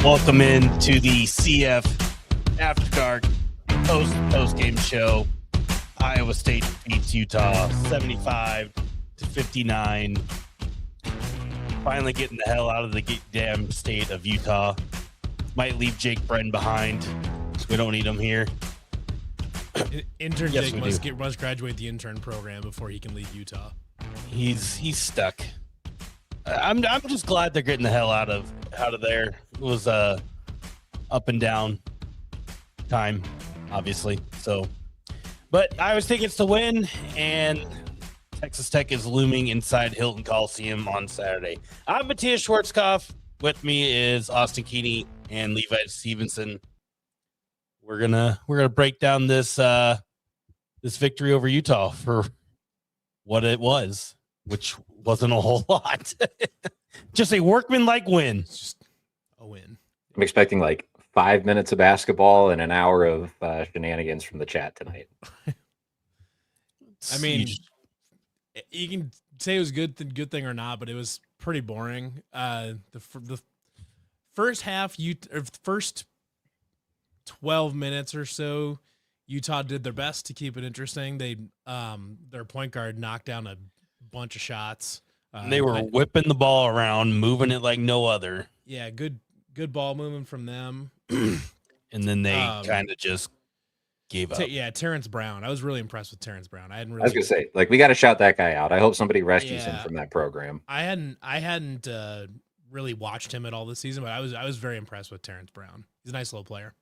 Welcome in to the CF After Dark post-game show. Iowa State beats Utah 75-59. Finally getting the hell out of the damn state of Utah. Might leave Jake Bren behind. We don't need him here. Intern Jake must graduate the intern program before he can leave Utah. He's stuck. I'm just glad they're getting the hell out of there. It was up and down time, obviously. So, but Iowa State gets to win, and Texas Tech is looming inside Hilton Coliseum on Saturday. I'm Matthias Schwarzkopf. With me is Austin Keeney and Levi Stevenson. We're gonna break down this victory over Utah for what it was, which wasn't a whole lot. Just a workmanlike win. It's just a win. I'm expecting like 5 minutes of basketball and an hour of shenanigans from the chat tonight. I mean, you can say it was good thing or not, but it was pretty boring. The first half, first 12 minutes or so, Utah did their best to keep it interesting. They their point guard knocked down a bunch of shots. They were whipping the ball around, moving it like no other. Yeah, good ball movement from them. And then they kind of just gave up. Terrence Brown. I was really impressed with Terrence Brown. I was gonna say, like, we got to shout that guy out. I hope somebody rescues him from that program. I hadn't really watched him at all this season, but I was very impressed with Terrence Brown. He's a nice little player.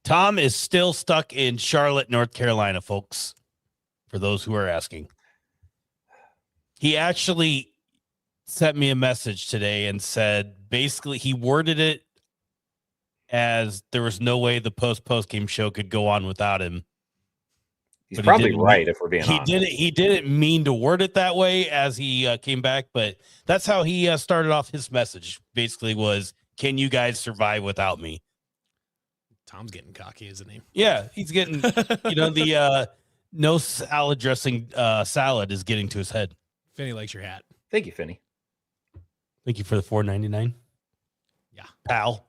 Tom is still stuck in Charlotte, North Carolina, folks, for those who are asking. He actually sent me a message today and said, basically, he worded it as there was no way the post-game show could go on without him. He's probably right, if we're being honest. He didn't mean to word it that way as he came back, but that's how he started off his message. Basically was, can you guys survive without me? Tom's getting cocky, isn't he? Yeah, he's getting, the no salad dressing salad is getting to his head. Finney likes your hat. Thank you, Finney. Thank you for the $4.99. Yeah, pal.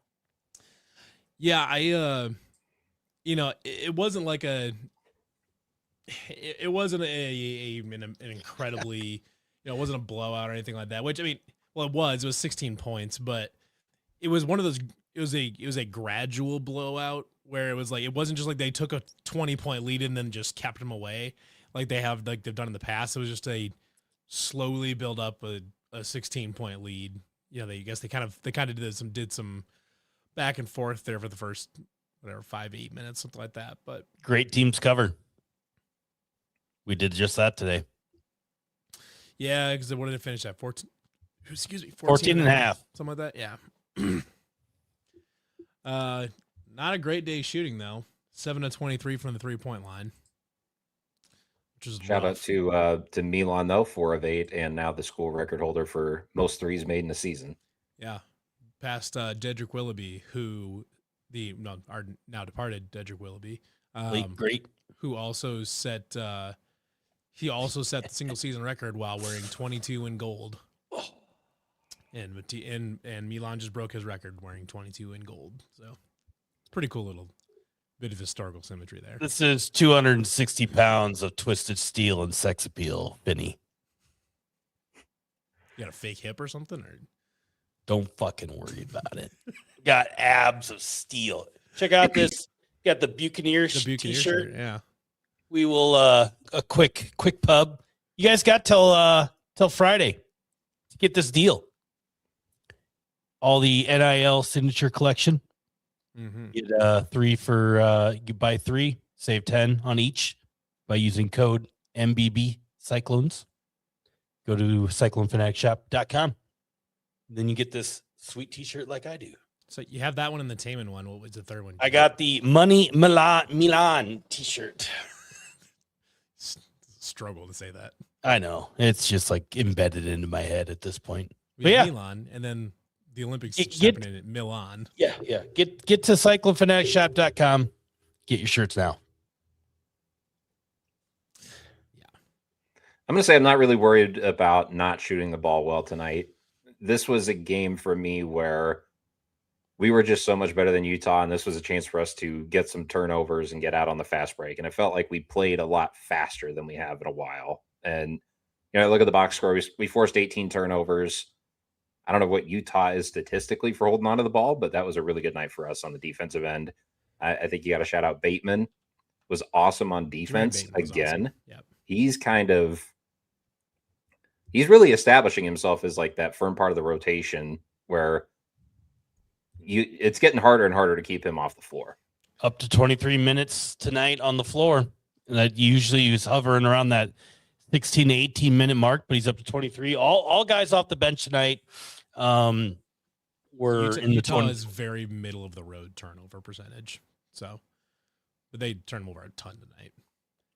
Yeah, it wasn't like it wasn't an incredibly, it wasn't a blowout or anything like that. Which, I mean, well, it was 16 points, but it was one of those. It was a gradual blowout where it was like, it wasn't just like they took a 20-point lead and then just kept them away like they've done in the past. It was just a slowly build up a 16-point lead. I guess they kind of did some back and forth there for the first 5-8 minutes, something like that. But great teams cover. We did just that today. Yeah, because what did it finish at? 14 and a half. Something like that. Yeah. Not a great day shooting though. 7 of 23 from the 3-point line. Which is shout out to Milan though, 4 of 8, and now the school record holder for most threes made in a season. Yeah, past Dedrick Willoughby, our now departed Dedrick Willoughby, great, who also set the single season record while wearing 22 in gold. And Milan just broke his record wearing 22 in gold. So pretty cool little bit of historical symmetry there. This is 260 pounds of twisted steel and sex appeal, Vinny. You got a fake hip or something? Or don't fucking worry about it. Got abs of steel. Check out this. Got the Buccaneers t-shirt. Shirt, yeah. We will a quick pub. You guys got till Friday to get this deal. All the NIL signature collection. Mm-hmm. Get 3 for you buy 3, save 10 on each by using code MBB Cyclones. Go to cyclonefanaticsshop.com. Then you get this sweet t-shirt like I do. So you have that one and the Taman one. What was the third one? I got the Money Milan t-shirt. Struggle to say that. I know. It's just like embedded into my head at this point. We have Milan, and then the Olympics happening at Milan. Yeah. Get to cyclonefanaticsshop.com. Get your shirts now. Yeah. I'm going to say I'm not really worried about not shooting the ball well tonight. This was a game for me where we were just so much better than Utah, and this was a chance for us to get some turnovers and get out on the fast break. And it felt like we played a lot faster than we have in a while. And look at the box score. We forced 18 turnovers. I don't know what Utah is statistically for holding on to the ball, but that was a really good night for us on the defensive end. I think you got to shout out Bateman. Was awesome on defense again. Awesome. Yep. He's really establishing himself as like that firm part of the rotation where it's getting harder and harder to keep him off the floor. Up to 23 minutes tonight on the floor. And that usually he's hovering around that 16 to 18 minute mark, but he's up to 23. All guys off the bench tonight were in the Utah 20s. is very middle of the road turnover percentage. So, but they turned over a ton tonight.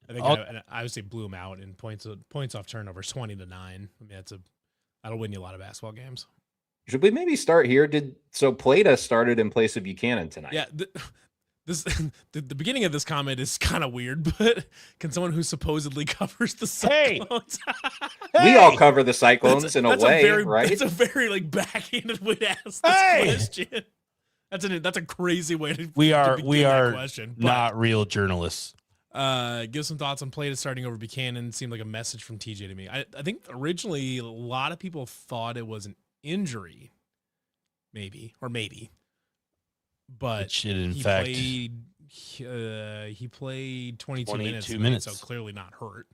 I think I would say blew them out in points off turnovers 20-9. I mean, that'll win you a lot of basketball games. Should we maybe start here? Plata started in place of Buchanan tonight? Yeah, the beginning of this comment is kind of weird, but can someone who supposedly covers the Cyclones? We all cover the Cyclones in a way, right? It's a very like backhanded way to ask this question. That's a crazy way to. We are that question, not real journalists. Give some thoughts on Plata starting over Buchanan. Seemed like a message from TJ to me. I think originally a lot of people thought it was an injury, maybe, but he played 22 minutes, so clearly not hurt.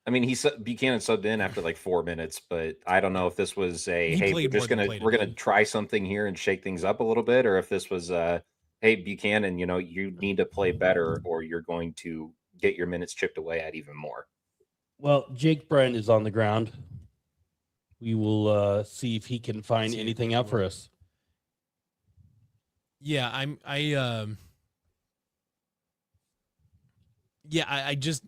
I mean, Buchanan subbed in after like 4 minutes, but I don't know if this was we're gonna try something here and shake things up a little bit, or if this was hey, Buchanan, you need to play better, or you're going to get your minutes chipped away at even more. Well, Jake Brent is on the ground. We will see if he can find anything out for us. Yeah, I just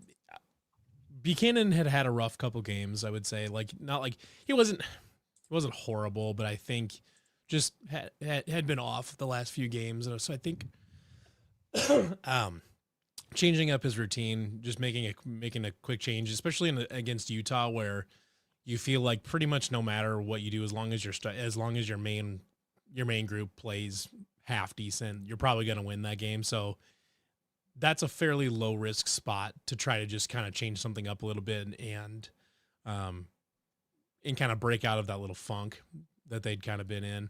Buchanan had a rough couple games, I would say. Like not like he wasn't horrible, but I think just had been off the last few games. So I think changing up his routine, just making a quick change, especially against Utah, where you feel like pretty much no matter what you do, as long as your main group plays half decent, you're probably going to win that game. So that's a fairly low risk spot to try to just kind of change something up a little bit and kind of break out of that little funk that they'd kind of been in.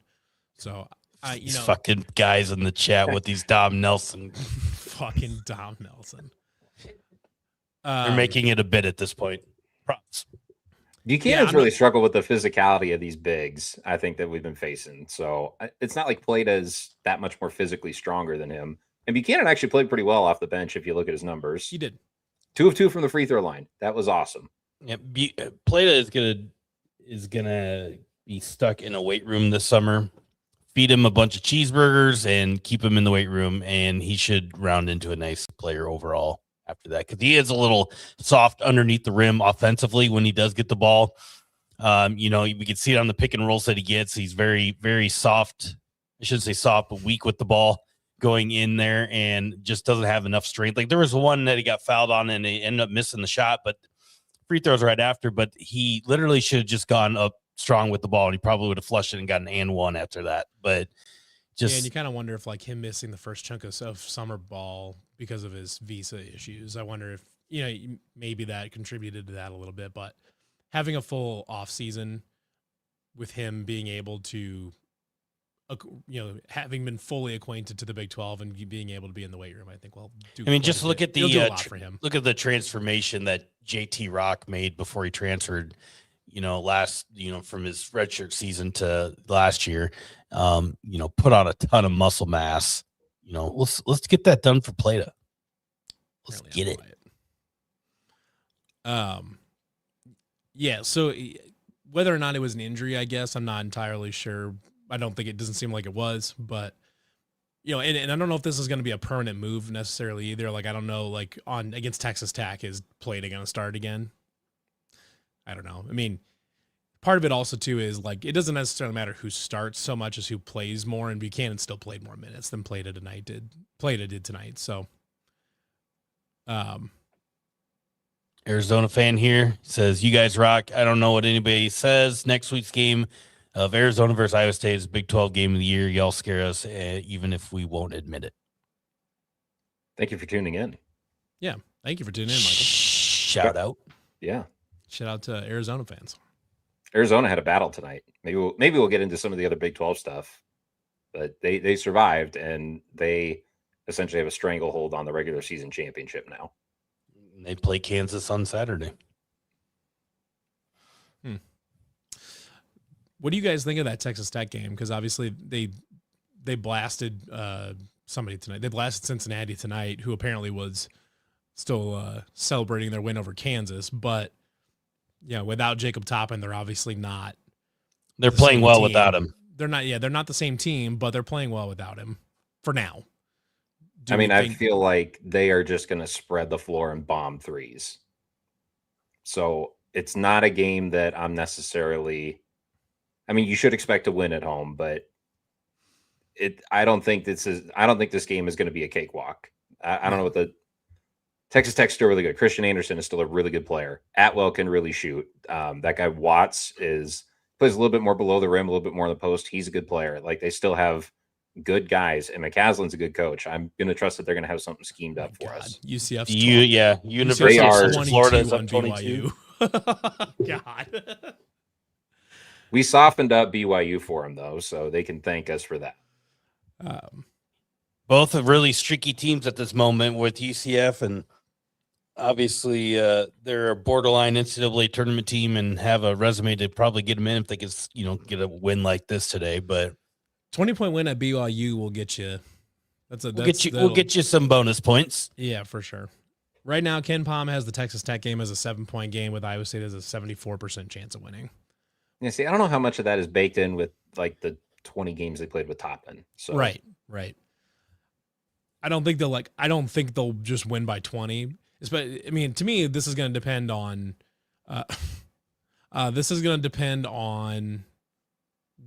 So these fucking guys in the chat with these Dom Nelson, fucking Dom Nelson. They're making it a bit at this point. Props. Buchanan's really struggled with the physicality of these bigs, I think, that we've been facing. So it's not like Plata's that much more physically stronger than him. And Buchanan actually played pretty well off the bench if you look at his numbers. He did. 2 of 2 from the free throw line. That was awesome. Yeah, Plata is gonna be stuck in a weight room this summer. Feed him a bunch of cheeseburgers and keep him in the weight room, and he should round into a nice player overall after that, because he is a little soft underneath the rim offensively when he does get the ball. We can see it on the pick and rolls that he gets. He's very, very soft. I shouldn't say soft, but weak with the ball going in there, and just doesn't have enough strength. Like there was one that he got fouled on and he ended up missing the shot, but free throws right after. But he literally should have just gone up strong with the ball, and he probably would have flushed it and got an and one after that. But and you kind of wonder if like him missing the first chunk of summer ball because of his visa issues, I wonder if maybe that contributed to that a little bit. But having a full off season with him being able to having been fully acquainted to the Big 12 and being able to be in the weight room, I think just look at look at the transformation that JT Rock made before he transferred from his redshirt season to last year. Put on a ton of muscle mass. Let's get that done for Plata. Let's get it. So whether or not it was an injury, I guess I'm not entirely sure. I don't think it doesn't seem like it was, but and I don't know if this is going to be a permanent move necessarily either. Like I don't know, like against Texas Tech, is Plata going to start again? I don't know. I mean, part of it also too is like it doesn't necessarily matter who starts so much as who plays more, and Buchanan still played more minutes than Plata did tonight. So, Arizona fan here says, "You guys rock." I don't know what anybody says. Next week's game of Arizona versus Iowa State is Big 12 game of the year. Y'all scare us, even if we won't admit it. Thank you for tuning in. Yeah. Thank you for tuning in, Michael. Shout out. Yeah. Shout out to Arizona fans. Arizona had a battle tonight. Maybe we'll get into some of the other Big 12 stuff, but they survived, and they essentially have a stranglehold on the regular season championship now. They play Kansas on Saturday. What do you guys think of that Texas Tech game? Because obviously they blasted somebody tonight. They blasted Cincinnati tonight, who apparently was still celebrating their win over Kansas. But yeah, without Jacob Toppin, they're obviously not. They're playing well without him. They're not. Yeah, they're not the same team, but they're playing well without him for now. I feel like they are just going to spread the floor and bomb threes. So it's not a game that I'm necessarily. I mean, you should expect to win at home, but I don't think this game is going to be a cakewalk. I don't know what the Texas Tech's still really good. Christian Anderson is still a really good player. Atwell can really shoot. That guy Watts plays a little bit more below the rim, a little bit more in the post. He's a good player. Like, they still have good guys, and McCaslin's a good coach. I'm going to trust that they're going to have something schemed up for us. UCF's University of Florida is up 22. God. We softened up BYU for them, though, so they can thank us for that. Both are really streaky teams at this moment with UCF, and obviously they're a borderline NCAA tournament team and have a resume to probably get them in if they could, get a win like this today. But 20-point win at BYU will get you. We'll get you some bonus points. Yeah, for sure. Right now, Ken Palm has the Texas Tech game as a 7-point game with Iowa State as a 74% chance of winning. Yeah, see, I don't know how much of that is baked in with like the 20 games they played with Toppin. So right. I don't think they'll just win by 20. But I mean, to me, this is going to depend on. This is going to depend on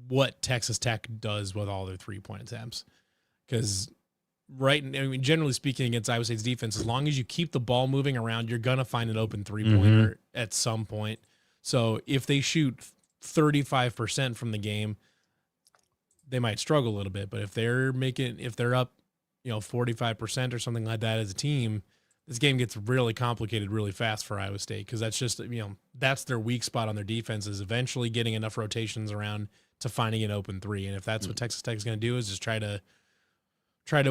what Texas Tech does with all their 3-point attempts, because generally speaking, against Iowa State's defense, as long as you keep the ball moving around, you're going to find an open 3-pointer at some point. So if they shoot 35% from the game, they might struggle a little bit. But if they're up, 45% or something like that as a team, this game gets really complicated really fast for Iowa State, because that's just, that's their weak spot on their defense, is eventually getting enough rotations around to finding an open 3. And if that's what Texas Tech is going to do, is just try to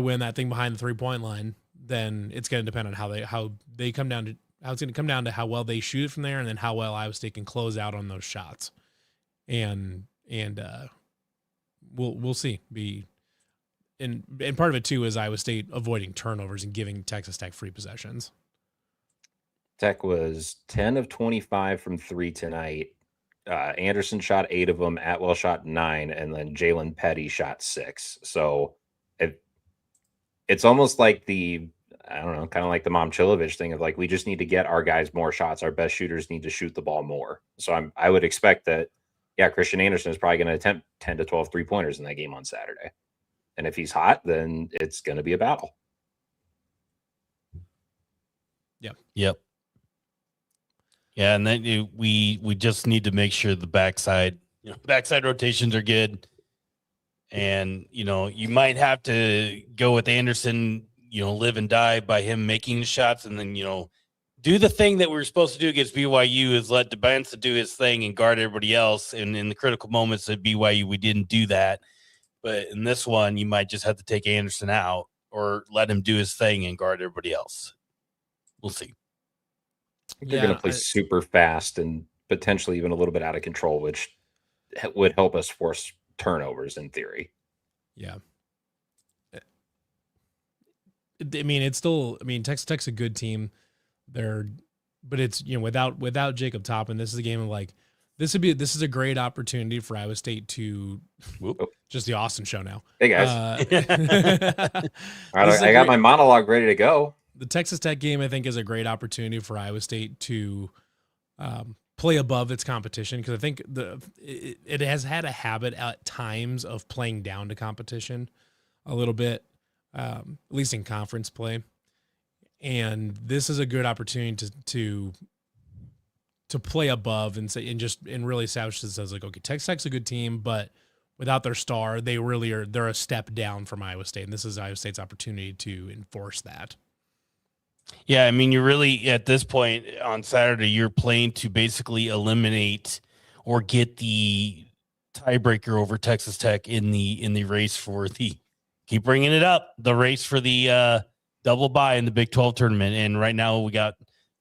win that thing behind the 3-point line, then it's going to depend on how they come down to how it's going to come down to how well they shoot it from there, and then how well Iowa State can close out on those shots. And we'll see. And part of it too is Iowa State avoiding turnovers and giving Texas Tech free possessions. Tech was 10 of 25 from 3 tonight. Anderson shot 8 of them. Atwell shot 9, and then Jalen Petty shot 6. So it's almost like kind of like the Momcilovic thing of like, we just need to get our guys more shots. Our best shooters need to shoot the ball more. So I would expect that, Christian Anderson is probably going to attempt 10 to 12 3-pointers in that game on Saturday. And if he's hot, then it's going to be a battle. Yep. Yeah, and then we just need to make sure the backside rotations are good. And, you might have to go with Anderson, live and die by him making the shots, and then, do the thing that we were supposed to do against BYU, is let DeBenza do his thing and guard everybody else. And in the critical moments at BYU, we didn't do that. But in this one, you might just have to take Anderson out or let him do his thing and guard everybody else. We'll see. They're going to play super fast and potentially even a little bit out of control, which would help us force turnovers in theory. Yeah. Texas Tech's a good team. But it's, without Jacob Toppin, this is a game of like, this is a great opportunity for Iowa State to just the Austin show now. Hey guys. I got my monologue ready to go. The Texas Tech game, I think, is a great opportunity for Iowa State to play above its competition, because I think it has had a habit at times of playing down to competition a little bit, at least in conference play. And this is a good opportunity to to play above and really establish this as like, okay, Texas Tech's a good team, but without their star, they're a step down from Iowa State, and this is Iowa State's opportunity to enforce that. Yeah, I mean, you're really at this point on Saturday, you're playing to basically eliminate or get the tiebreaker over Texas Tech in the race for the keep bringing it up the race for the double bye in the Big 12 tournament. And right now we got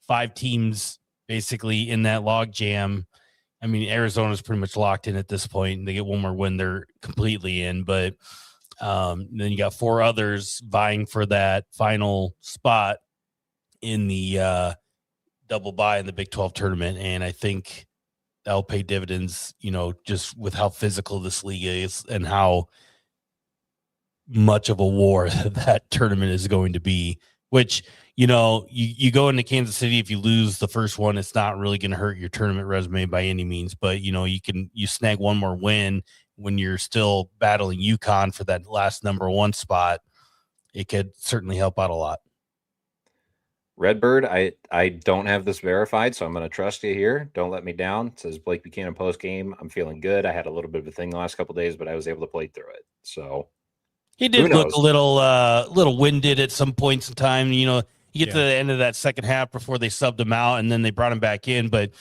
5 teams basically in that log jam. I mean, Arizona's pretty much locked in at this point. They get one more win, they're completely in. But then you got 4 others vying for that final spot in the double bye in the Big 12 tournament. And I think that'll pay dividends, just with how physical this league is and how much of a war that tournament is going to be, which, you go into Kansas City, if you lose the first one, it's not really going to hurt your tournament resume by any means, but you snag one more win when you're still battling UConn for that last number 1 spot. It could certainly help out a lot. Redbird, I don't have this verified, so I'm going to trust you here. Don't let me down. It says Blake Buchanan post game. I'm feeling good. I had a little bit of a thing the last couple of days, but I was able to play through it. So he did look a little winded at some points in time. You get to the end of that second half before they subbed him out, and then they brought him back in. But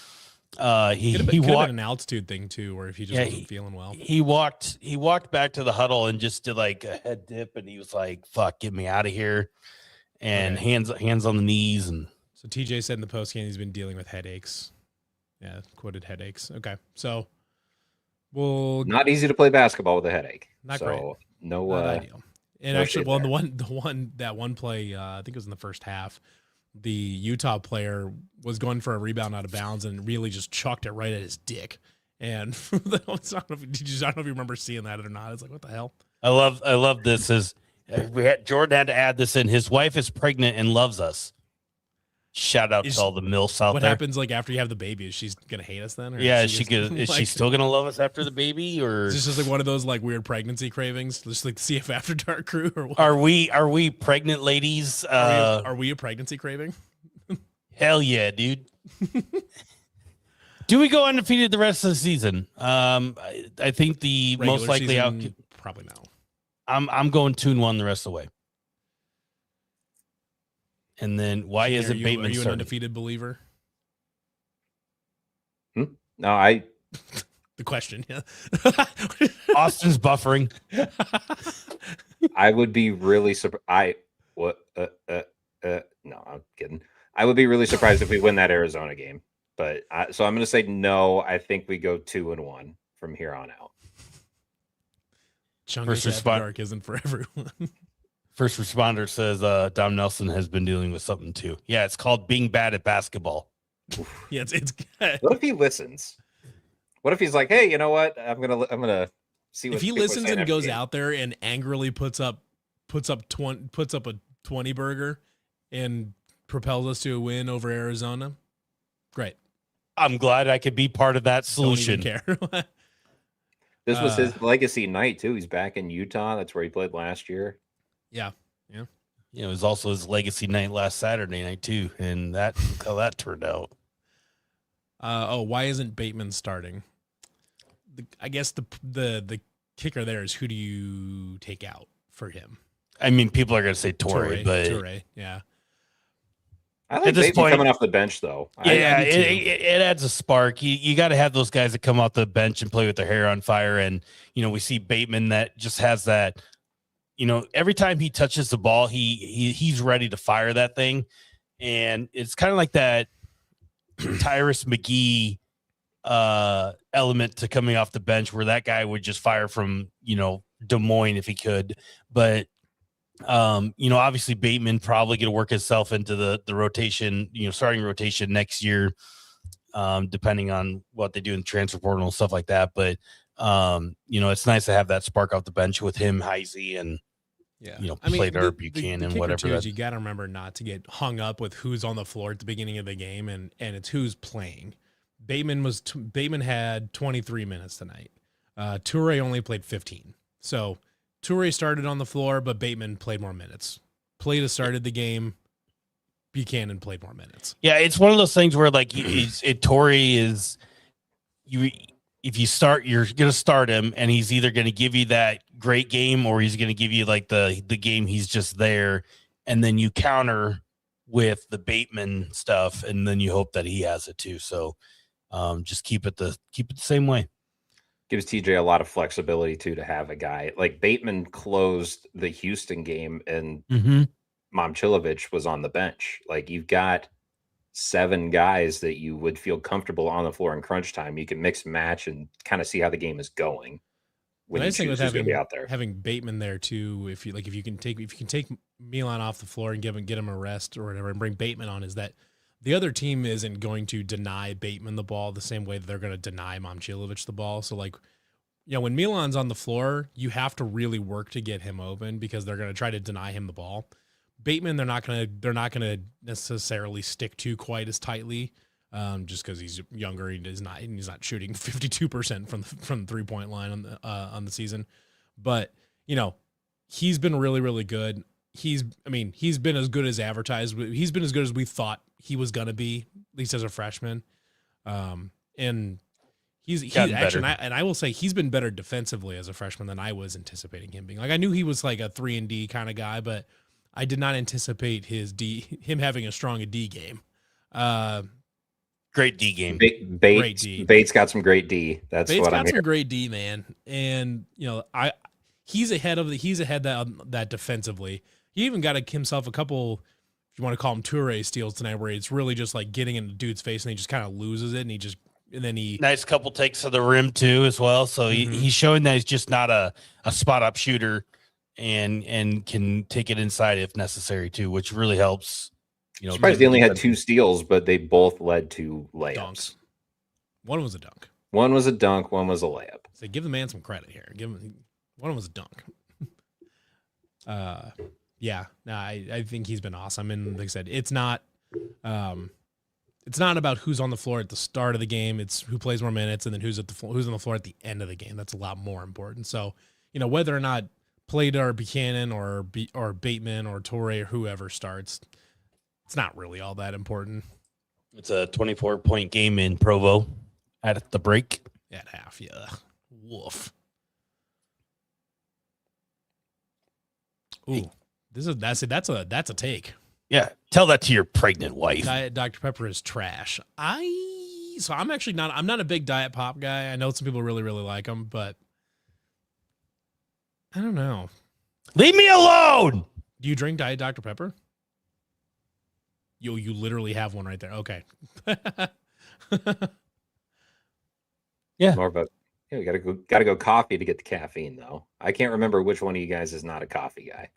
he walked an altitude thing too, where if he just wasn't feeling well, he walked back to the huddle and just did like a head dip, and he was like, "Fuck, get me out of here." And hands on the knees. And so TJ said in the post game he's been dealing with headaches. Yeah, quoted headaches. Okay, so not easy to play basketball with a headache. Not great. No, not ideal. And no actually, the one play, I think it was in the first half, the Utah player was going for a rebound out of bounds and really just chucked it right at his dick. And I don't know if you remember seeing that or not. It's like, what the hell? I love this. Jordan had to add this in. His wife is pregnant and loves us. Shout out to all the MILFs out there. What happens after you have the baby? Is she gonna hate us then? Or is she still gonna love us after the baby? Or is this just like one of those weird pregnancy cravings? Just like the CF After Dark crew? Or what? Are we pregnant ladies? Are we a pregnancy craving? Hell yeah, dude. Do we go undefeated the rest of the season? I think the Regular most likely season, probably no. I'm going 2-1 the rest of the way. And then why isn't Bateman Are you an starting? undefeated believer? No, the question, yeah. Austin's buffering. I would be really surprised. No, I'm kidding. I would be really surprised if we win that Arizona game. But so I'm going to say no. I think we go 2-1 from here on out. First responder isn't for everyone. First responder says Dom Nelson has been dealing with something too. Yeah, it's called being bad at basketball. Yeah, it's what if he listens? What if he's like, hey, you know what? I'm gonna see what if he listens and goes out there and angrily puts up a 20 burger and propels us to a win over Arizona. Great. I'm glad I could be part of that solution. Don't even care. This was his legacy night too. He's back in Utah. That's where he played last year. Yeah. It was also his legacy night last Saturday night too, and how that turned out. Why isn't Bateman starting? I guess the kicker there is, who do you take out for him? I mean, people are going to say Toure, but Toure, yeah. I like Bateman coming off the bench though. Yeah, it adds a spark. You got to have those guys that come off the bench and play with their hair on fire. And we see Bateman that just has that. Every time he touches the ball, he's ready to fire that thing, and it's kind of like that Tyrus McGee element to coming off the bench, where that guy would just fire from Des Moines if he could. But obviously Bateman probably going to work himself into the rotation, starting rotation next year, depending on what they do in the transfer portal and stuff like that. But it's nice to have that spark off the bench with him, Heisey, and Plater, Buchanan, whatever. You got to remember not to get hung up with who's on the floor at the beginning of the game, and it's who's playing. Bateman had 23 minutes tonight. Toure only played 15. So Toure started on the floor, but Bateman played more minutes. Plata started the game. Buchanan played more minutes. Yeah, it's one of those things where like Torrey is you. If you start, you're gonna start him, and he's either gonna give you that great game or he's gonna give you like the game he's just there, and then you counter with the Bateman stuff, and then you hope that he has it too. So just keep it the same way. Gives TJ a lot of flexibility too to have a guy like Bateman closed the Houston game, and Momcilovic was on the bench. Like you've got 7 guys that you would feel comfortable on the floor in crunch time. You can mix and match and kind of see how the game is going. When the nice thing with having Bateman there too, if you can take Milan off the floor and get him a rest or whatever, and bring Bateman on, is that the other team isn't going to deny Bateman the ball the same way that they're going to deny Momcilovic the ball. So like, when Milan's on the floor, you have to really work to get him open because they're going to try to deny him the ball. Bateman, they're not gonna necessarily stick to quite as tightly, just because he's younger. He's not shooting 52% from the 3-point line on the season, but he's been really, really good. He's been as good as advertised. He's been as good as we thought he was gonna be, at least as a freshman. And he's actually, and I will say he's been better defensively as a freshman than I was anticipating him being. Like I knew he was like a 3-and-D kind of guy, but I did not anticipate him having a strong D game. Great D game. Bates got some great D. Bates got some great D, man. And he's ahead that defensively. He even got himself a couple, if you want to call them Toure steals tonight, where it's really just like getting in the dude's face and he just kind of loses it, and then he nice couple takes to the rim too as well. So he's showing that he's just not a spot up shooter. And can take it inside if necessary too, which really helps. Surprised he only had 2 steals, but they both led to layups. Dunks. One was a dunk. One was a dunk. One was a layup. So give the man some credit here. One was a dunk. I think he's been awesome. And like I said, it's not about who's on the floor at the start of the game. It's who plays more minutes, and then who's on the floor at the end of the game. That's a lot more important. So whether or not played or Buchanan or Bateman or Torrey or whoever starts, it's not really all that important. It's a 24-point game in Provo at the break. At half, yeah. Woof. Ooh, hey. That's a take. Yeah, tell that to your pregnant wife. Diet Dr. Pepper is trash. I'm not a big Diet Pop guy. I know some people really, really like them, but I don't know. Leave me alone. Do you drink Diet Dr. Pepper? You literally have one right there. Okay. Yeah. More about we gotta go coffee to get the caffeine though. I can't remember which one of you guys is not a coffee guy.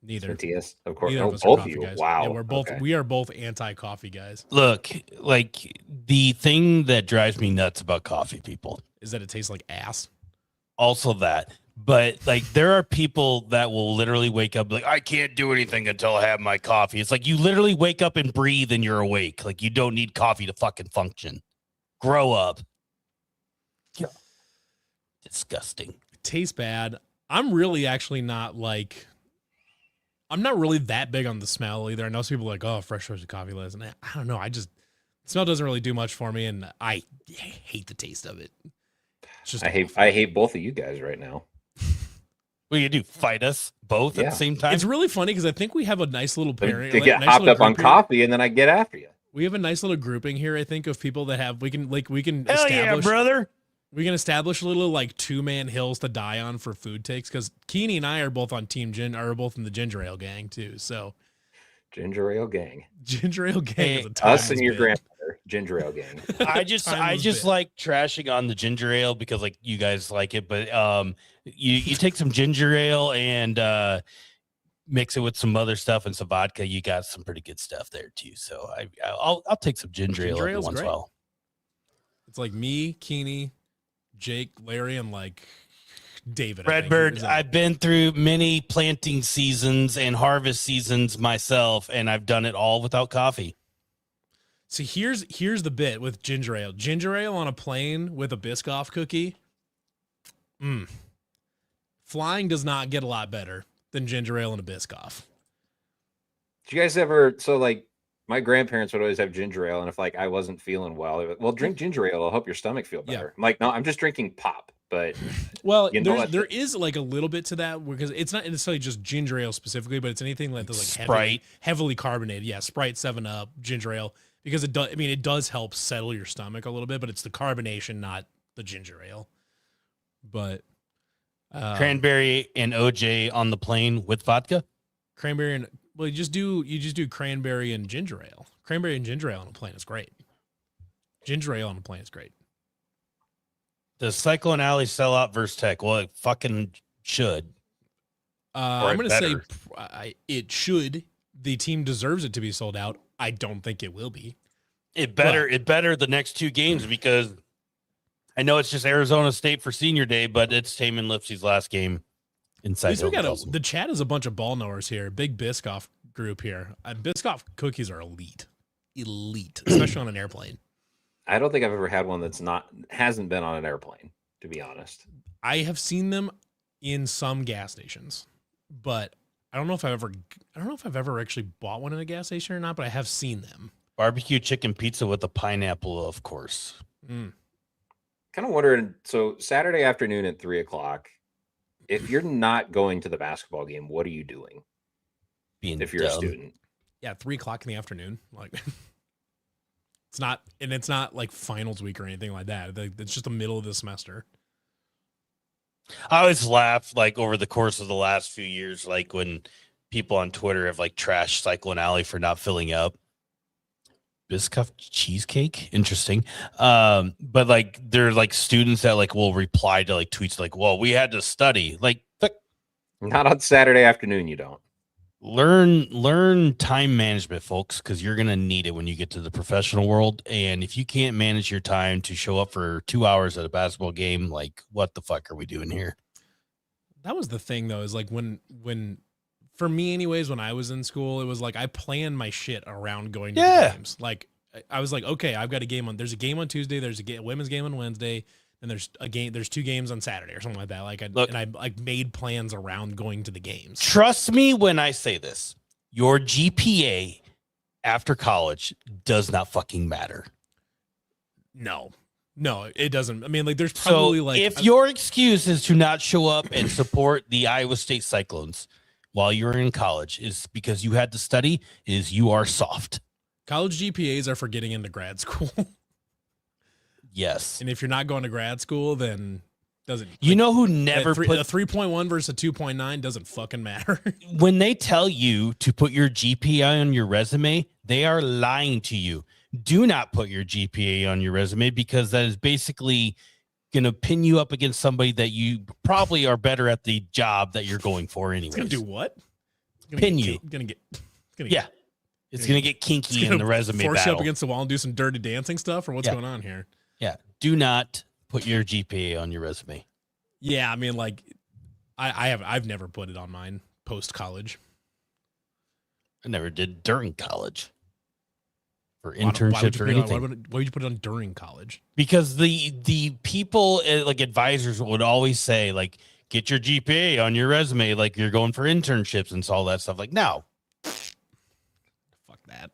Neither. Matthias, of course. Neither No, of us both are of you. guys. Wow. Yeah, we are both anti-coffee guys. Look, like the thing that drives me nuts about coffee people is that it tastes like ass. Also that. But like there are people that will literally wake up like, I can't do anything until I have my coffee. It's like you literally wake up and breathe and you're awake. Like you don't need coffee to fucking function. Grow up. Yeah. Disgusting. It tastes bad. I'm really that big on the smell either. I know some people are like, oh, fresh roasted coffee lattes. And I don't know. The smell doesn't really do much for me, and I hate the taste of it. It's just I hate both of you guys right now. What do you do? Fight us both at the same time? It's really funny because I think we have a nice little pairing. They get hopped up on coffee, and then I get after you. We have a nice little grouping here, I think, of people that have we can Hell establish. Yeah, brother. We can establish a little like 2-man hills to die on for food takes because Keeney and I are both on Team are both in the Ginger Ale gang too. So Ginger Ale gang. Ginger Ale gang is a us and your grandmother. Ginger Ale gang. I just like trashing on the ginger ale because like you guys like it, but you take some ginger ale and mix it with some other stuff and some vodka. You got some pretty good stuff there too. So I'll take some ginger ale every once in a while. It's like me, Keeney, Jake, Larry, and like David. Redbird, I've been through many planting seasons and harvest seasons myself, and I've done it all without coffee. See, here's the bit with ginger ale. Ginger ale on a plane with a Biscoff cookie. Flying does not get a lot better than ginger ale and a Biscoff. Did you guys ever? So like, my grandparents would always have ginger ale, and if like I wasn't feeling well, they'd be like, well, drink ginger ale. It'll help your stomach feel Yeah. better. I'm like, no, I'm just drinking pop. But Well, you know there what? is like a little bit to that because it's not necessarily just ginger ale specifically, but it's anything that's like Sprite. heavily carbonated. Yeah, Sprite, 7-Up, ginger ale, because it does. I mean, it does help settle your stomach a little bit, but it's the carbonation, not the ginger ale. But Cranberry and OJ on the plane with vodka. cranberry and well, you just do cranberry and ginger ale. Cranberry and ginger ale on a plane is great. Ginger ale on a plane is great. Does Cyclone Alley sell out versus Tech? Well, it fucking should. I'm going to say better. it should. The team deserves it to be sold out. I don't think it will be. It better the next two games because I know it's just Arizona State for Senior Day, but it's Taman Lipsey's last game inside. At least we got the chat is a bunch of ball knowers here. Big Biscoff group here. Biscoff cookies are elite, especially on an airplane. I don't think I've ever had one hasn't been on an airplane, to be honest. I have seen them in some gas stations, but I don't know if I've ever actually bought one in a gas station or not, but I have seen them. Barbecue chicken pizza with a pineapple, of course. Kind of wondering, so Saturday afternoon at 3:00, if you're not going to the basketball game, what are you doing? If you're a student. Yeah, 3:00 in the afternoon. Like it's not like finals week or anything like that. It's just the middle of the semester. I always laugh like over the course of the last few years, like when people on Twitter have like trashed Cyclone Alley for not filling up. Biscuit cheesecake, interesting. But like there are like students that like will reply to like tweets like, well, we had to study. Like Not on Saturday afternoon, you don't. Learn time management, folks, because you're gonna need it when you get to the professional world. And if you can't manage your time to show up for 2 hours at a basketball game, like what the fuck are we doing here? That was the thing though, is like when for me anyways, when I was in school, it was like I planned my shit around going to the games. Like I was like, okay, I've got a game there's a game on Tuesday, there's a women's game on Wednesday, and there's 2 games on Saturday or something like that. Like I like made plans around going to the games. Trust me when I say this. Your GPA after college does not fucking matter. No, it doesn't. I mean, like there's probably if your excuse is to not show up and support the Iowa State Cyclones while you're in college is because you had to study, is you are soft. College GPAs are for getting into grad school. Yes. And if you're not going to grad school, then doesn't. You know who never put a 3.1 versus a 2.9 doesn't fucking matter. When they tell you to put your GPA on your resume, they are lying to you. Do not put your GPA on your resume because that is basically going to pin you up against somebody that you probably are better at the job that you're going for anyway. It's going to do what? Pin you. It's going to get kinky in the resume force battle. You up against the wall and do some dirty dancing stuff, or what's going on here? Yeah. Do not put your GPA on your resume. Yeah, I mean, like, I've never put it on mine post college. I never did during college for internships or anything. Why would you put it on during college? Because the people like advisors would always say like, get your GPA on your resume, like you're going for internships and all that stuff. Like, no. Fuck that.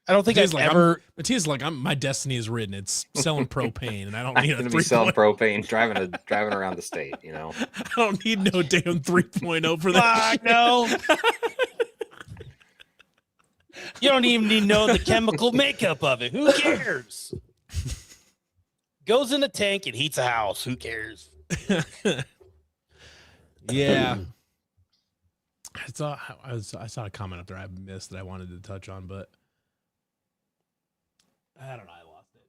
I don't think I've ever. Matthias like my destiny is written. It's selling propane, and I don't need I'm gonna be selling propane, driving around the state. You know, I don't need no damn 3.0 for that. No. You don't even need to know the chemical makeup of it. Who cares? Goes in a tank and heats a house. Who cares? Yeah. I saw a comment up there I missed that I wanted to touch on, but I don't know. I lost it.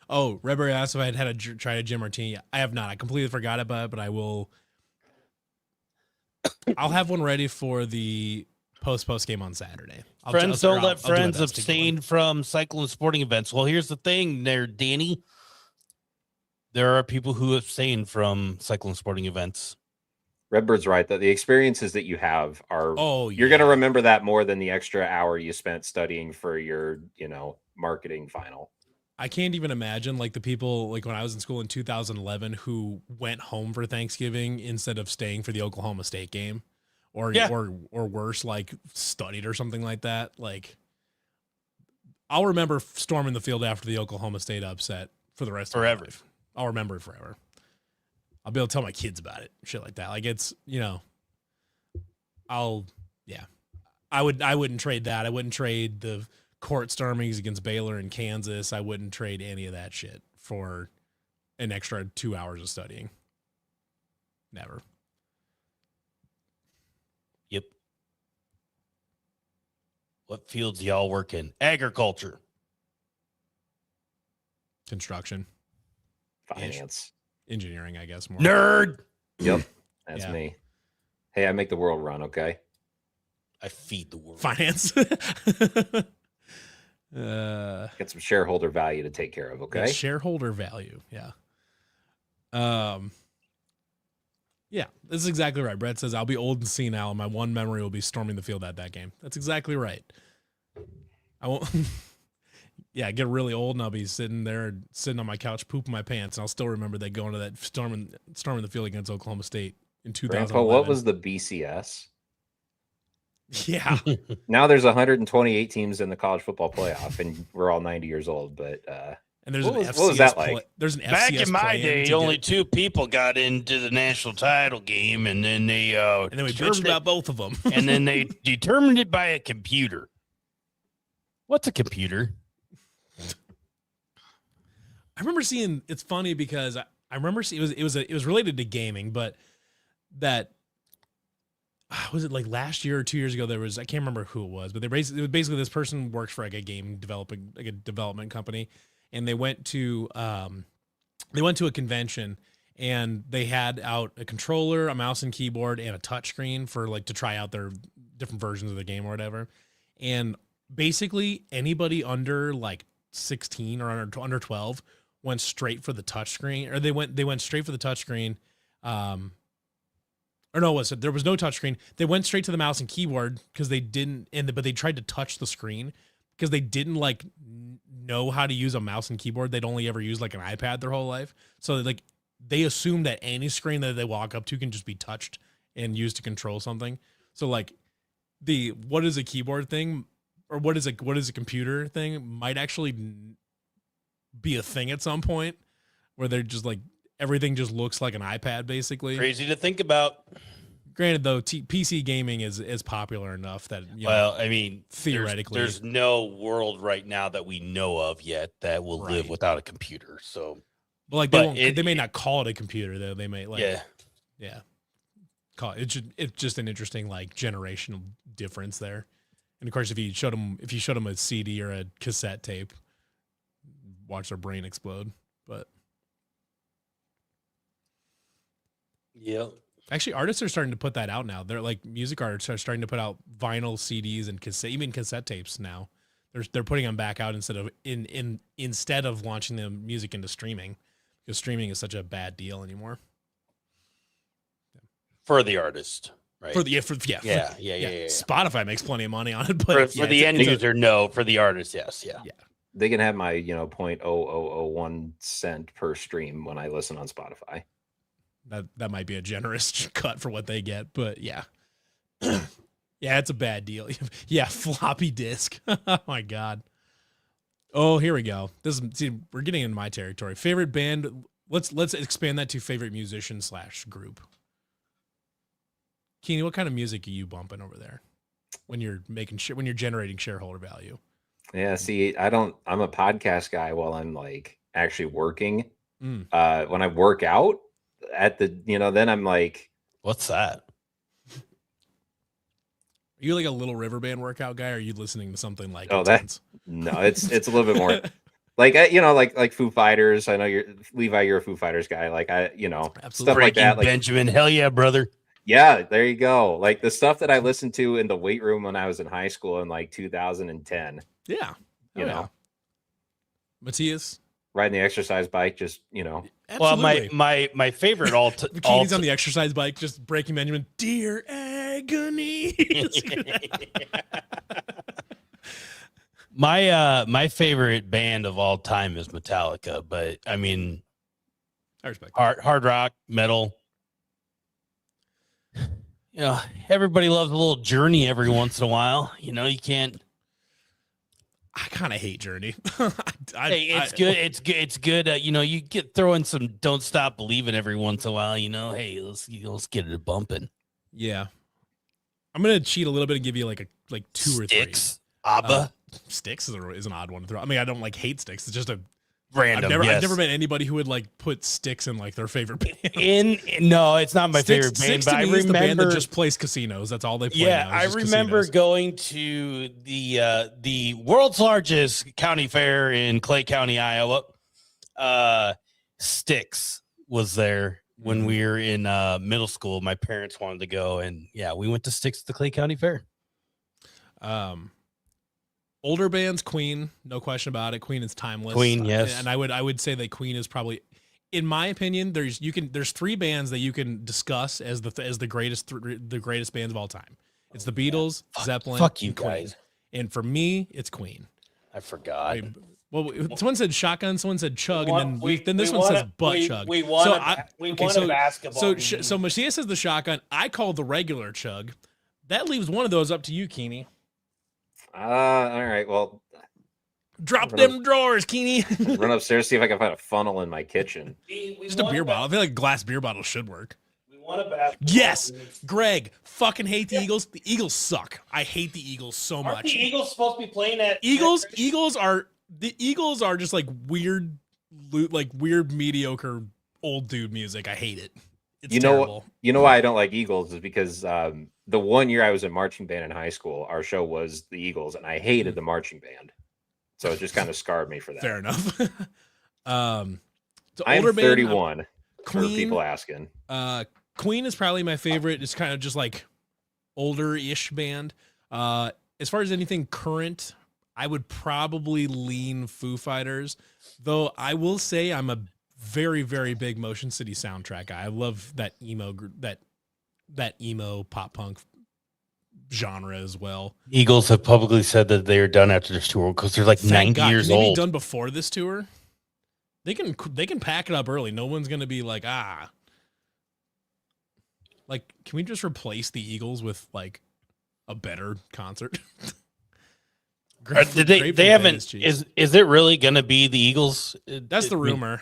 Oh, Redberry asked if I had tried a gin martini. I have not. I completely forgot about it, but I will. I'll have one ready for the post game on Saturday. Friends don't let friends abstain from cycling sporting events. Well, here's the thing there, Danny. There are people who abstain from cycling sporting events. Redbird's right that the experiences that you have are you're going to remember that more than the extra hour you spent studying for your, marketing final. I can't even imagine like the people like when I was in school in 2011 who went home for Thanksgiving instead of staying for the Oklahoma State game, or Yeah. or worse, like studied or something like that. Like, I'll remember storming the field after the Oklahoma State upset for the rest of my Forever. life. I'll remember it forever. I'll be able to tell my kids about it, shit like that. Like, it's, you know, I wouldn't trade that. I wouldn't trade the court stormings against Baylor and Kansas. I wouldn't trade any of that shit for an extra 2 hours of studying. Never. Yep. What fields y'all work in? Agriculture. Construction, Finance. engineering, I guess more. Nerd. Yep. That's Yeah. me. Hey, I make the world run, okay? I feed the world. Finance. Get some shareholder value to take care of, okay? Shareholder value. Yeah. Yeah, this is exactly right. Brett says, I'll be old and senile, and my one memory will be storming the field at that game. That's exactly right. I won't. Yeah, get really old, and I'll be sitting on my couch, pooping my pants, and I'll still remember that going to that storming the field against Oklahoma State in 2011. Grandpa, what was the BCS? Yeah. Now there's 128 teams in the college football playoff, and we're all 90 years old. But And there's What an was- FCS what was that play- like? There's an Back FCS in my play-in day, to only get- 2 people got into the national title game, and then they and then we bitched determined about both of them. it, and then they determined it by a computer. What's a computer? I remember seeing. It's funny because I remember seeing it was related to gaming, but that was it like last year or 2 years ago. There was, I can't remember who it was, but it was basically this person works for like a game development company, and they went to a convention, and they had out a controller, a mouse and keyboard, and a touchscreen for like to try out their different versions of the game or whatever. And basically anybody under like 16 or under 12 went straight for the touchscreen, or they went straight for the touchscreen. Or no, there was no touchscreen. They went straight to the mouse and keyboard because they didn't, but they tried to touch the screen because they didn't like know how to use a mouse and keyboard. They'd only ever used like an iPad their whole life. So like they assume that any screen that they walk up to can just be touched and used to control something. So like the what is a keyboard thing or what is a computer thing might actually be a thing at some point where they're just like everything just looks like an iPad basically. Crazy to think about. Granted, though, PC gaming is popular enough that Well, I mean, theoretically, there's no world right now that we know of yet that will live Right. without a computer. So, but like but they may not call it a computer though. They may like yeah. Call it. It's just an interesting like generational difference there. And of course, if you showed them a CD or a cassette tape, watch their brain explode. But Yep. actually, artists are starting to put that out now. They're like music artists are starting to put out vinyl CDs and even cassette tapes now. They're putting them back out instead of launching the music into streaming, because streaming is such a bad deal anymore. For the artist, right? Yeah. Spotify makes plenty of money on it, but For the end user, no. For the artist, yes. Yeah. they can have my 0.0001 cent per stream when I listen on Spotify. That might be a generous cut for what they get, but yeah. Yeah, it's a bad deal. Yeah, floppy disk. Oh my God. Oh, here we go. We're getting into my territory. Favorite band. Let's expand that to favorite musician / group. Keeney, what kind of music are you bumping over there when you're when you're generating shareholder value? Yeah, see, I'm a podcast guy while I'm like actually working. When I work out at the, then I'm like, What's that? Are you like a Little River Band workout guy, or are you listening to something like Oh, intense? no, it's a little bit more like, like Foo Fighters. I know you're a Foo Fighters guy. Like Absolutely. stuff like that. Like, Benjamin, hell yeah, brother. yeah, there you go. Like the stuff that I listened to in the weight room when I was in high school in like 2010, Yeah. you know, Matthias? riding the exercise bike, just, Well, Absolutely. my favorite Keeney's on the exercise bike, just breaking Benjamin. Dear agony. my favorite band of all time is Metallica, but I mean, I respect. hard rock, metal. you know, everybody loves a little Journey every once in a while. You know, you can't. I kind of hate Journey. Hey, it's good. It's good. It's good. You know, you get throw in some "Don't Stop Believing" every once in a while. You know, hey, let's get it bumping. Yeah, I'm gonna cheat a little bit and give you like two Sticks, or three. ABBA, Sticks is an odd one to throw. I mean, I don't like hate Sticks. It's just a random. I've never met anybody who would like put Sticks in like their favorite band. No, it's not my Sticks, favorite band. Sticks But to I me remember is the band that just plays casinos. That's all they play. Yeah, now, I remember casinos. going to the world's largest county fair in Clay County, Iowa. Styx was there when we were in middle school. My parents wanted to go, and yeah, we went to Styx at the Clay County Fair. Older bands, Queen, no question about it. Queen is timeless. Queen, yes, and I would say that Queen is probably, in my opinion, there's three bands that you can discuss as the greatest bands of all time. It's the Beatles, Zeppelin, fuck you and Queen. guys. And for me, it's Queen. I forgot. Well, someone said shotgun, someone said chug, and then this one won says butt chug. We won a basketball. So Machia says the shotgun. I call the regular chug. That leaves one of those up to you, Keeney. All right. Well, drop them drawers, Keeney. Run upstairs, see if I can find a funnel in my kitchen. Just a beer bottle. I feel like a glass beer bottle should work. We won a basketball. Yes, Greg. Fucking hate the Eagles. The Eagles suck. I hate the Eagles so much. Aren't the Eagles supposed to be playing at Eagles are just like weird mediocre old dude music. I hate it. It's terrible. You know why I don't like Eagles is because the one year I was in marching band in high school, our show was the Eagles, and I hated the marching band, so it just kind of scarred me for that. Fair enough. I'm 31. Queen, for people asking. Queen is probably my favorite. It's kind of just like older-ish band. As far as anything current, I would probably lean Foo Fighters, though I will say I'm a very, very big Motion City soundtrack guy. I love that emo that emo pop punk genre as well. Eagles have publicly said that they are done after this tour because they're like 90 years Can they old. be done before this tour? They can pack it up early. No one's gonna be like, like, can we just replace the Eagles with like a better concert? They haven't. Is it really gonna be the Eagles? That's the rumor.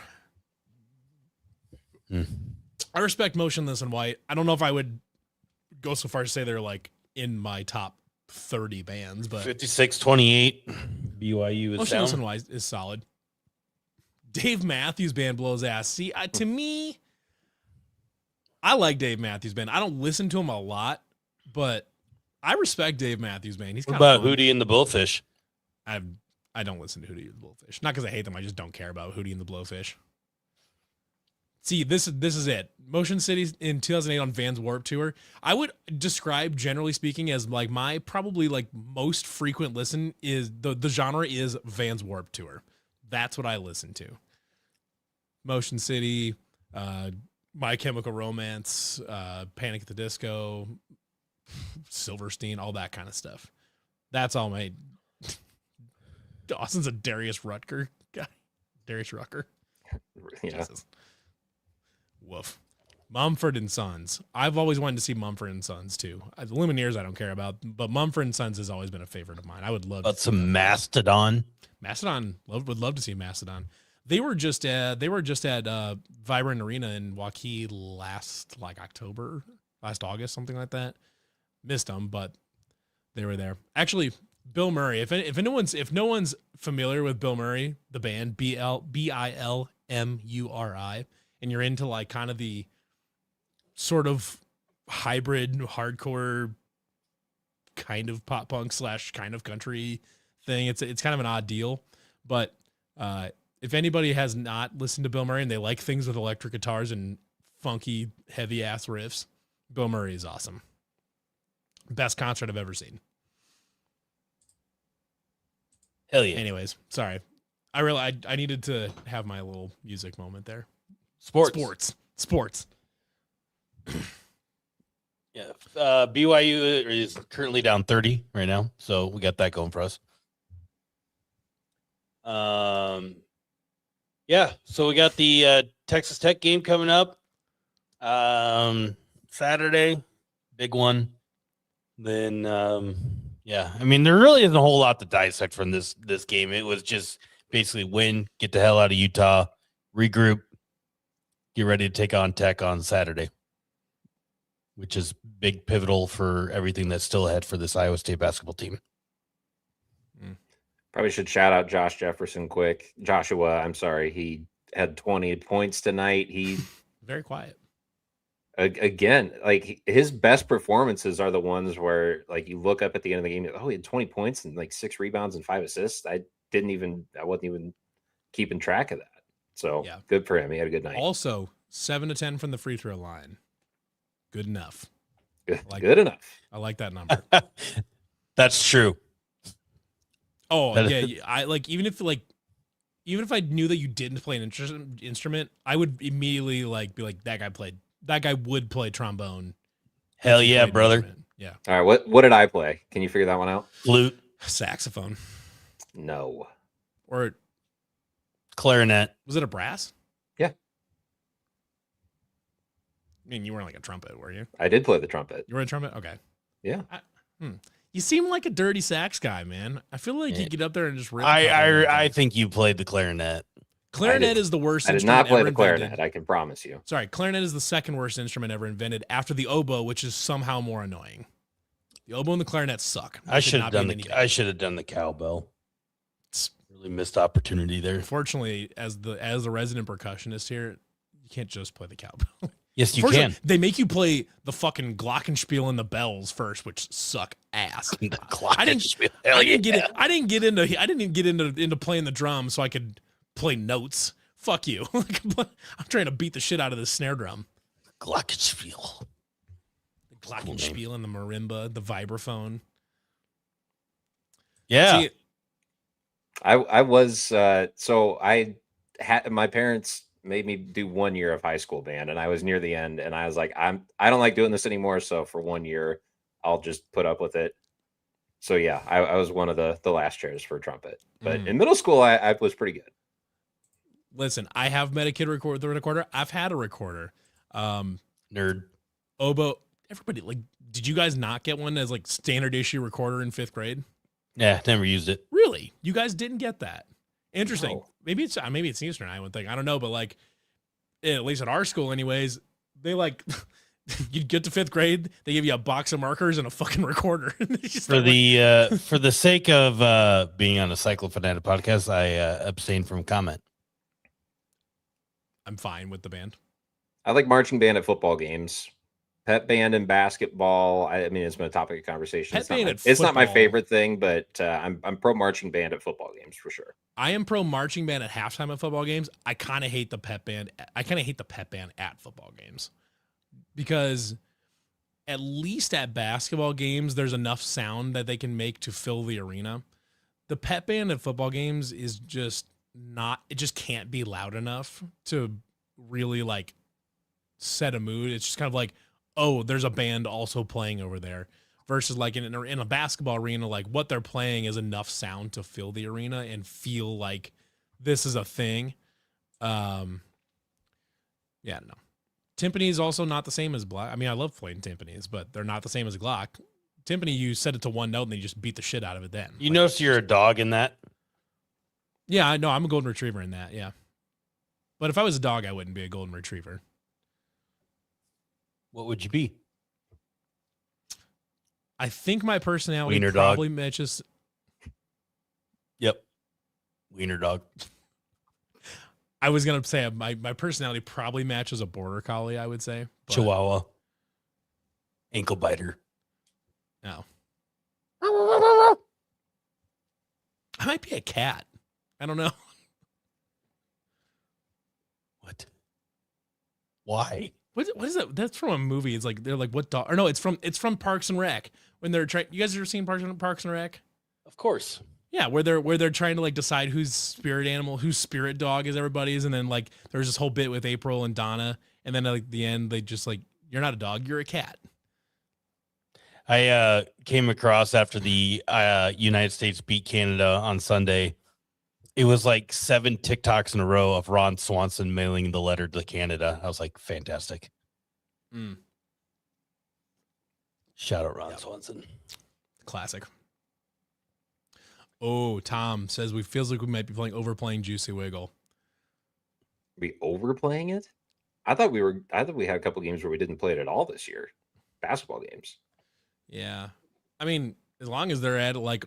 I respect Motionless in White. I don't know if I would go so far as to say they're like in my top 30 bands, but 56-28 BYU is Motionless down. in White is solid. Dave Matthews Band blows ass. See, to me, I like Dave Matthews Band. I don't listen to him a lot, but I respect Dave Matthews Band. He's what kind about of fun. Hootie and the Blowfish? I don't listen to Hootie and the Blowfish. Not because I hate them. I just don't care about Hootie and the Blowfish. See, this is it. Motion City in 2008 on Vans Warped Tour. I would describe, generally speaking, as like my probably like most frequent listen is the genre is Vans Warped Tour. That's what I listen to. Motion City, My Chemical Romance, Panic at the Disco, Silverstein, all that kind of stuff. That's all my. Dawson's a Darius Rutger guy. Darius Rucker. Yeah. Jesus. Woof. Mumford and Sons. I've always wanted to see Mumford and Sons too. The Lumineers I don't care about, but Mumford and Sons has always been a favorite of mine. I would love some Mastodon. Mastodon. Would love to see Mastodon. They were just at Vibrant Arena in Waukee last August, something like that. Missed them, but they were there. Actually, Bill Murray. If no one's familiar with Bill Murray, the band Bilmuri, and you're into like kind of the sort of hybrid hardcore kind of pop punk / kind of country thing, it's kind of an odd deal. But if anybody has not listened to Bill Murray and they like things with electric guitars and funky heavy ass riffs, Bill Murray is awesome. Best concert I've ever seen. Hell yeah. Anyways, sorry. I needed to have my little music moment there. Sports. Yeah. BYU is currently down 30 right now, so we got that going for us. Yeah, so we got the Texas Tech game coming up Saturday. big one. Then, yeah, I mean, there really isn't a whole lot to dissect from this game. It was just basically win, get the hell out of Utah, regroup, get ready to take on Tech on Saturday, which is big pivotal for everything that's still ahead for this Iowa State basketball team. Probably should shout out Josh Jefferson quick. Joshua, I'm sorry. He had 20 points tonight. He very quiet. Again, like his best performances are the ones where like you look up at the end of the game, oh, he had 20 points and like 6 rebounds and 5 assists. I wasn't even keeping track of that. So yeah, good for him. He had a good night. Also, 7 to 10 from the free throw line. Good enough. Good enough. I like that number. That's true. Oh, yeah. I like even if I knew that you didn't play an instrument, I would immediately be like, that guy would play trombone. Hell yeah, brother. Yeah. All right. What did I play? Can you figure that one out? Flute. Saxophone. No. Or clarinet. Was it a brass? Yeah. I mean, you weren't like a trumpet, were you? I did play the trumpet. You were a trumpet? Okay. Yeah. You seem like a dirty sax guy, man. I feel like you get up there and just rip. I think you played the clarinet. Clarinet is the worst I did instrument not play ever the clarinet, invented. I can promise you. Sorry, clarinet is the second worst instrument ever invented after the oboe, which is somehow more annoying. The oboe and the clarinet suck. I should have done the cowbell. Really missed opportunity there. Unfortunately, as the resident percussionist here, you can't just play the cowbell. Yes, you can. They make you play the fucking glockenspiel and the bells first, which suck ass. I didn't get into playing the drums so I could play notes. Fuck you. I'm trying to beat the shit out of this snare drum. Glockenspiel. The glockenspiel and the marimba, the vibraphone. Yeah. See, I was so I had my parents made me do 1 year of high school band, and I was near the end, and I was like, I don't like doing this anymore. So for 1 year, I'll just put up with it. So yeah, I was one of the last chairs for trumpet, but in middle school, I was pretty good. Listen, I have met a kid record the recorder. I've had a recorder. Nerd. Oboe. Everybody did you guys not get one as standard issue recorder in 5th grade? Yeah, never used it. Really? You guys didn't get that? Interesting. No. Maybe it's Eastern Iowa thing. I don't know, but at least at our school, anyways, they you'd get to 5th grade, they give you a box of markers and a fucking recorder. For the sake of being on a Cyclofanatic podcast, I abstain from comment. I'm fine with the band. I like marching band at football games. Pep band in basketball. I mean, it's been a topic of conversation. It's not my favorite thing, but I'm pro marching band at football games for sure. I am pro marching band at halftime at football games. I kind of hate the pep band. I kind of hate the pep band at football games because at least at basketball games, there's enough sound that they can make to fill the arena. The pep band at football games is just not. It just can't be loud enough to really set a mood. It's just kind of oh, there's a band also playing over there versus in a basketball arena, what they're playing is enough sound to fill the arena and feel like this is a thing. Yeah, no. Timpani is also not the same as Glock. I mean, I love playing timpanis, but they're not the same as Glock. Timpani, you set it to one note and then you just beat the shit out of it then. You notice you're a dog in that? Yeah, I know. I'm a golden retriever in that, yeah. But if I was a dog, I wouldn't be a golden retriever. What would you be? I think my personality Wiener probably dog. matches. Yep. Wiener dog. I was going to say my personality probably matches a border collie, I would say. But Chihuahua. Ankle biter. No. I might be a cat. I don't know. What? Why? What is that? That's from a movie. It's they're what dog? Or no, it's from Parks and Rec. When they're trying, you guys ever seen Parks and Rec? Of course. Yeah, where they're trying to decide whose spirit animal, whose spirit dog is everybody's, and then there's this whole bit with April and Donna, and then at the end they just you're not a dog, you're a cat. I came across after the United States beat Canada on Sunday. It was 7 TikToks in a row of Ron Swanson mailing the letter to Canada. I was like, fantastic. Shout out Ron Swanson. Classic. Oh, Tom says we feels like we might be overplaying Juicy Wiggle. We overplaying it? I thought we had a couple games where we didn't play it at all this year. Basketball games. Yeah. I mean, as long as they're at like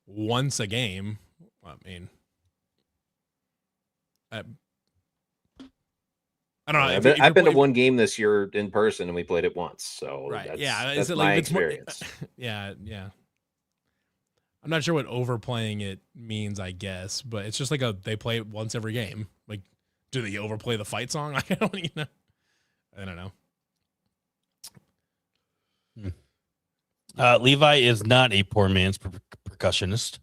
once a game, I mean, I don't know. I've been to one game this year in person and we played it once. So right. that's my experience. Yeah. I'm not sure what overplaying it means, I guess, but it's just like they play it once every game. Like, do they overplay the fight song? I don't even know. I don't know. Levi is not a poor man's percussionist.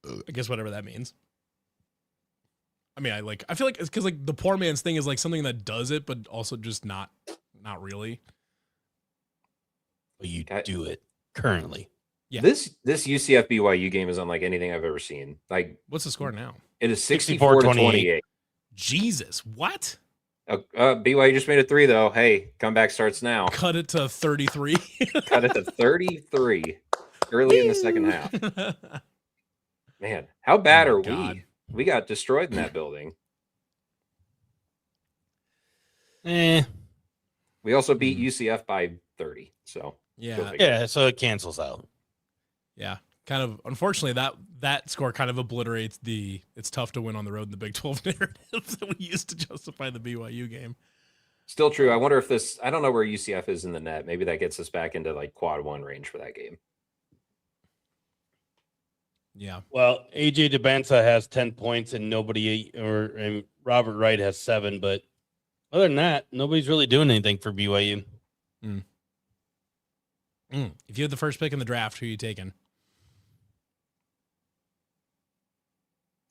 I guess whatever that means. I mean, I feel like it's because like the poor man's thing is like something that does it, but also just not really. But you do it currently. Yeah. This UCF BYU game is unlike anything I've ever seen. Like, what's the score now? It is 64-28. Jesus, what? BYU just made a 3 though. Hey, comeback starts now. Cut it to 33. Cut it to 33 early in the second half. Man, how bad are we? We got destroyed in that building. We also beat UCF by 30. So yeah, so it cancels out. Yeah, kind of. Unfortunately, that score kind of obliterates the "it's tough to win on the road" in the Big 12 narrative that we used to justify the BYU game. Still true. I wonder if I don't know where UCF is in the net. Maybe that gets us back into like quad 1 range for that game. Yeah. Well, AJ DeBanza has 10 points and and Robert Wright has 7, but other than that, nobody's really doing anything for BYU. If you had the first pick in the draft, who are you taking?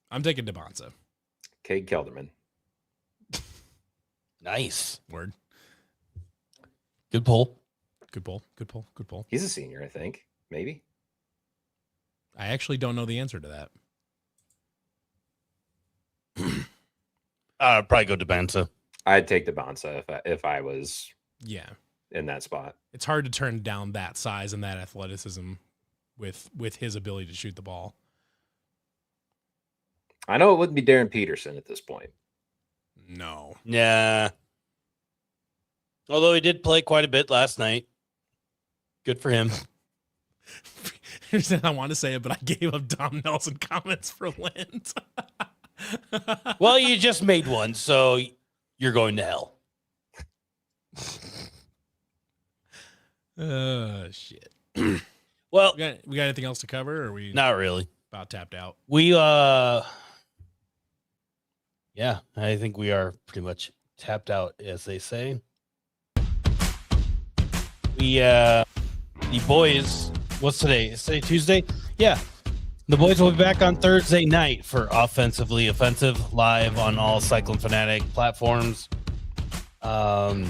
I'm taking DeBanza. Cade Kelderman. Nice. Word. Good pull. Good pull. He's a senior, I think. Maybe. I actually don't know the answer to that. I'd probably go DeBanza. I'd take DeBanza if I was in that spot. It's hard to turn down that size and that athleticism with his ability to shoot the ball. I know it wouldn't be Darren Peterson at this point. No. Yeah. Although he did play quite a bit last night. Good for him. I want to say it, but I gave up Dom Nelson comments for Lent. Well, you just made one, so you're going to hell. Shit. Well, we got anything else to cover, or are we not really about tapped out? Yeah, I think we are pretty much tapped out, as they say. The boys, what's today? Is today Tuesday? Yeah. The boys will be back on Thursday night for Offensively Offensive, live on all Cyclone Fanatic platforms. And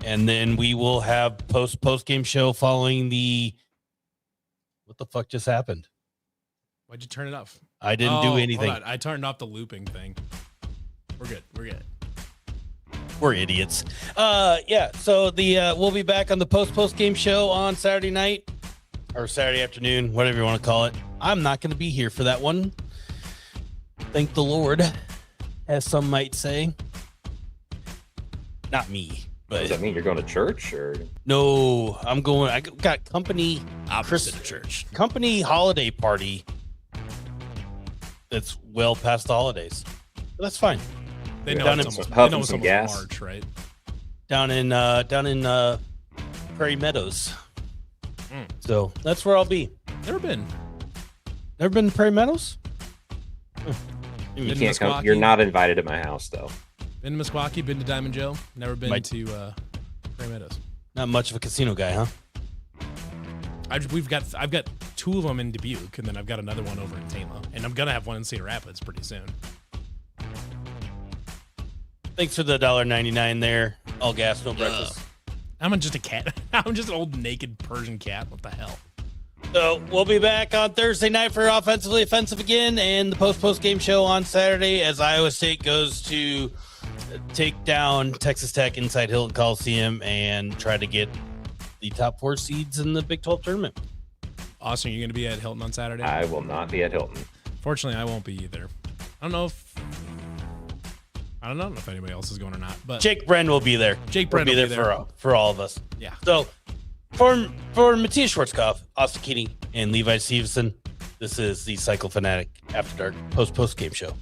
then we will have post-game show following the... What the fuck just happened? Why'd you turn it off? I didn't do anything. Hold on. I turned off the looping thing. We're good. We're idiots. Yeah, so we'll be back on the post-game show on Saturday night or Saturday afternoon, whatever you want to call it. I'm not going to be here for that one. Thank the Lord, as some might say. Not me. But does that mean you're going to church or? No, I'm going. I got company opposite of church. Company holiday party. That's well past the holidays. But that's fine. They know it's almost March, right? Down in Prairie Meadows. So that's where I'll be. Never been to Prairie Meadows? You can't come. You're not invited at my house, though. Been to Meskwaki, been to Diamond Joe, never been to Prairie Meadows. Not much of a casino guy, huh? I've got 2 of them in Dubuque, and then I've got another one over in Tamo, and I'm gonna have one in Cedar Rapids pretty soon. Thanks for the $1.99 there. All gas, no breakfast. I'm just a cat. I'm just an old naked Persian cat. What the hell? So we'll be back on Thursday night for Offensively Offensive again, and the post-game show on Saturday as Iowa State goes to take down Texas Tech inside Hilton Coliseum and try to get the top 4 seeds in the Big 12 tournament. Austin, are you going to be at Hilton on Saturday? I will not be at Hilton. Fortunately, I won't be either. I don't know if anybody else is going or not. But Jake Bren will be there. Jake Bren will be there for all of us. Yeah. So for Matthias Schwarzkopf, Austin Keating, and Levi Stevenson, this is the Cycle Fanatic After Dark post game show.